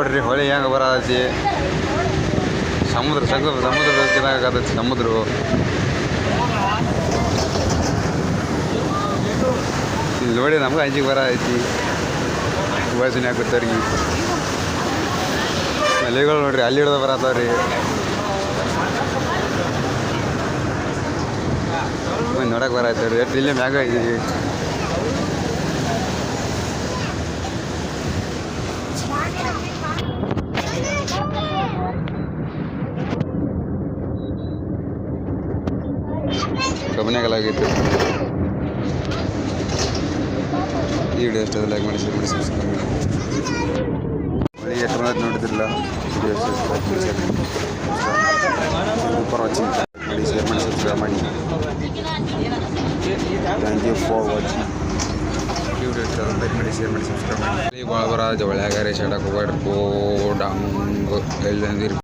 ನೋಡ್ರಿ ಹೊಳೆ ಹೆಂಗೆ ಬರತೈತಿ. ಸಮುದ್ರಕ್ಕಾಗತೈತಿ ಸಮುದ್ರ. ಇಲ್ಲಿ ನೋಡಿ ನಮ್ಗೆ ಅಂಜಿಗೆ ಬರತೈತಿ. ಯೋಚನೆ ಹಾಕುತ್ತವ್ರಿಗೆ ಅಲೆಗಳು ನೋಡ್ರಿ ಅಲ್ಲಿ ಹಿಡ್ದು ಬರತ್ತವ್ರಿ. ನೋಡಕ್ಕೆ ಬರತ್ತವ್ರಿ. ಎಷ್ಟು ಇಲ್ಲೇ ಮ್ಯಾಗ ಇದೀವಿ. ಕಬ್ಬನಾಗಲಾಗಿತ್ತು. ಈ ವಿಡಿಯೋ ಎಷ್ಟು ಲೈಕ್ ಮಾಡಿ ಶೇರ್ ಮಾಡಿ ಸಬ್ಸ್ಕ್ರೈಬ್ ಮಾಡಿ. ಮಳೆ ಎಷ್ಟು ಬಂದೈತೆ ನೋಡಿದ್ರಲ್ಲ. ವಿಡಿಯೋ ಸೂಪರ್ ವಾಚಿಂಗ್ ಮಾಡಿ ಶೇರ್ ಮಾಡಿ ಸಬ್ಸ್ಕ್ರೈಬ್ ಮಾಡಿ. Thank you for watching. ಈ ವಿಡಿಯೋ ಎಷ್ಟು ಲೈಕ್ ಮಾಡಿ ಶೇರ್ ಮಾಡಿ ಸಬ್ಸ್ಕ್ರೈಬ್ ಮಾಡಿ. ಭಾಳ ಬರ ಜವಳ್ಯಾಗ ರೇಷಾಡಕ್ಕೆ ಹೋಗ್ಬೇಡ್ರಿ. ಡಾಂಗ್ ಎಲ್ಲಂದಿರಿ.